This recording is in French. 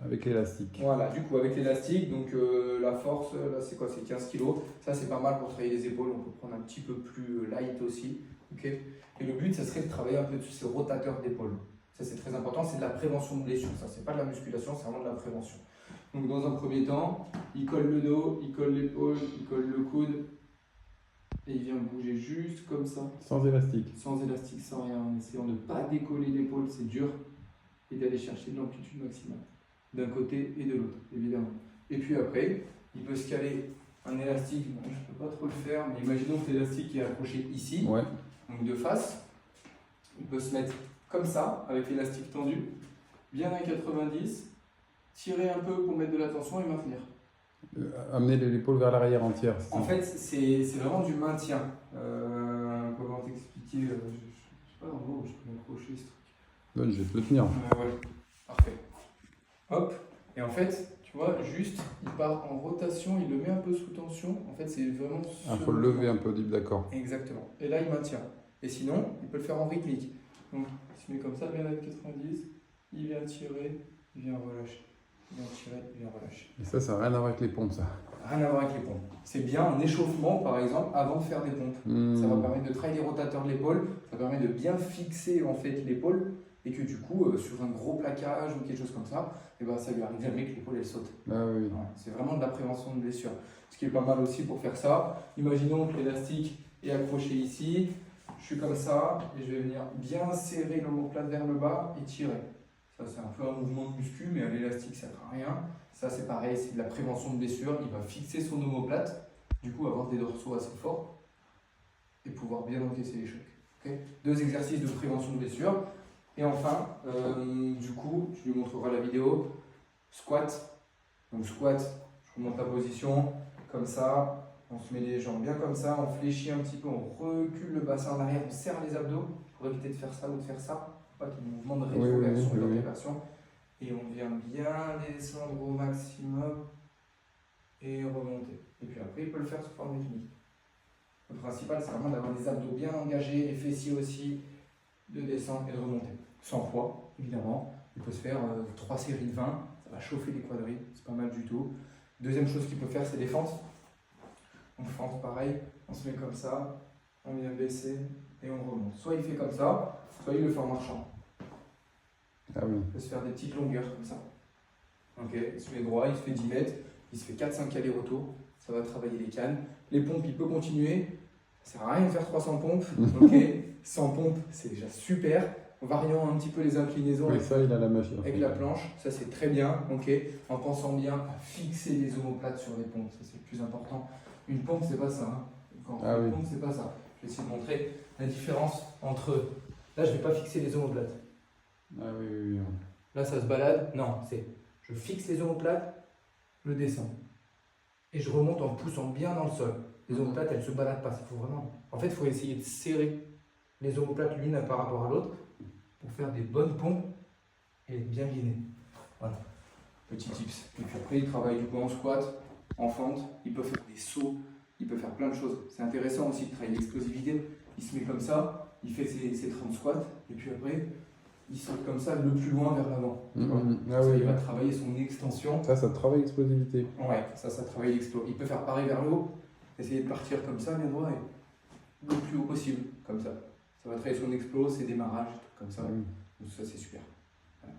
Avec l'élastique. Voilà, du coup avec l'élastique, donc la force, là c'est quoi? C'est 15 kg. Ça c'est pas mal pour travailler les épaules, on peut prendre un petit peu plus light aussi. Okay, et le but, ça serait de travailler un peu dessus ces rotateurs d'épaule. Ça c'est très important, c'est de la prévention de blessures. Ça c'est pas de la musculation, c'est vraiment de la prévention. Donc dans un premier temps, il colle le dos, il colle l'épaule, il colle le coude. Et il vient bouger juste comme ça. Sans élastique. Sans élastique, sans rien. En essayant de ne pas décoller l'épaule, c'est dur. Et d'aller chercher de l'amplitude maximale. D'un côté et de l'autre, évidemment. Et puis après, il peut se caler un élastique. Bon, je ne peux pas trop le faire, mais imaginons que l'élastique est accroché ici, Ouais. donc de face. Il peut se mettre comme ça, avec l'élastique tendu, bien à 90, tirer un peu pour mettre de la tension et maintenir. Amener l'épaule vers l'arrière entière. En fait, c'est vraiment du maintien. Comment t'expliquer? Je sais pas en gros, je peux m'accrocher ce truc. Bon, je vais te le tenir. Ouais, parfait. Hop, et en fait, tu vois, juste, il part en rotation, il le met un peu sous tension. En fait, c'est vraiment. Il faut le lever un peu, d'accord. Exactement. Et là, il maintient. Et sinon, il peut le faire en rythmique. Donc, il se met comme ça, bien à 90, il vient tirer, il vient relâcher. Il vient tirer, il vient relâcher. Et ça n'a rien à voir avec les pompes, ça. Rien à voir avec les pompes. C'est bien un échauffement, par exemple, avant de faire des pompes. Ça va permettre de travailler les rotateurs de l'épaule, ça permet de bien fixer en fait l'épaule, et que du coup, sur un gros plaquage ou quelque chose comme ça, et ben, ça lui arrive jamais que l'épaule elle saute. Ah oui. Ouais, c'est vraiment de la prévention de blessure. Ce qui est pas mal aussi pour faire ça. Imaginons que l'élastique est accroché ici, je suis comme ça, et je vais venir bien serrer l'omoplate vers le bas et tirer. Ça, c'est un peu un mouvement de muscu, mais à l'élastique, ça ne fera rien. Ça, c'est pareil, c'est de la prévention de blessure. Il va fixer son omoplate, du coup, avoir des dorsaux assez forts et pouvoir bien encaisser les chocs. Okay, 2 exercices de prévention de blessure. Et enfin, du coup, tu lui montreras la vidéo. Squat. Donc, squat, je remonte la position, comme ça. On se met les jambes bien comme ça, on fléchit un petit peu, on recule le bassin en arrière, on serre les abdos pour éviter de faire ça ou de faire ça. Pas qu'il y ait mouvement de rétroversion et d'orientation. Et on vient bien descendre au maximum et remonter. Et puis après, il peut le faire sous forme rythmique. Le principal, c'est vraiment d'avoir des abdos bien engagés, les fessiers aussi, de descendre et de remonter. Sans poids, évidemment. Il peut se faire 3 séries de 20, ça va chauffer les quadris, c'est pas mal du tout. Deuxième chose qu'il peut faire, c'est des fentes. Donc fente, pareil, on se met comme ça, on vient baisser et on remonte. Soit il fait comme ça, soit il le fait en marchant. Ah oui. Il peut se faire des petites longueurs comme ça. Ok, il se met droit, il se fait 10 mètres, il se fait 4-5 allers-retours, ça va travailler les cannes. Les pompes, il peut continuer, ça sert à rien de faire 300 pompes, ok, 100 pompes, c'est déjà super. En variant un petit peu les inclinaisons Oui, ça, il a la machine. avec la planche, ça c'est très bien, ok, en pensant bien à fixer les omoplates sur les pompes, ça c'est le plus important. Une pompe, c'est pas ça. Hein. Quand on fait une pompe, c'est pas ça. Je vais essayer de montrer la différence entre. Là, je vais pas fixer les omoplates. Ah oui, oui, oui. Là, ça se balade. Non, c'est. Je fixe les omoplates, je descends. Et je remonte en poussant bien dans le sol. Les omoplates, elles se baladent pas. Faut vraiment. En fait, il faut essayer de serrer les omoplates l'une par rapport à l'autre pour faire des bonnes pompes et être bien guidé. Voilà. Petit tips. Et puis après, il travaille du coup en squat, en fente, il peut faire des sauts, il peut faire plein de choses. C'est intéressant aussi de travailler l'explosivité. Il se met comme ça, il fait ses 30 squats, et puis après, il saute comme ça le plus loin vers l'avant. Ah oui, il va travailler son extension. Ça travaille l'explosivité. Ouais, ça travaille l'explo. Il peut faire pareil vers le haut, essayer de partir comme ça, bien droit, et le plus haut possible, comme ça. Ça va travailler son explo, ses démarrages, comme ça. Donc ça, c'est super. Voilà.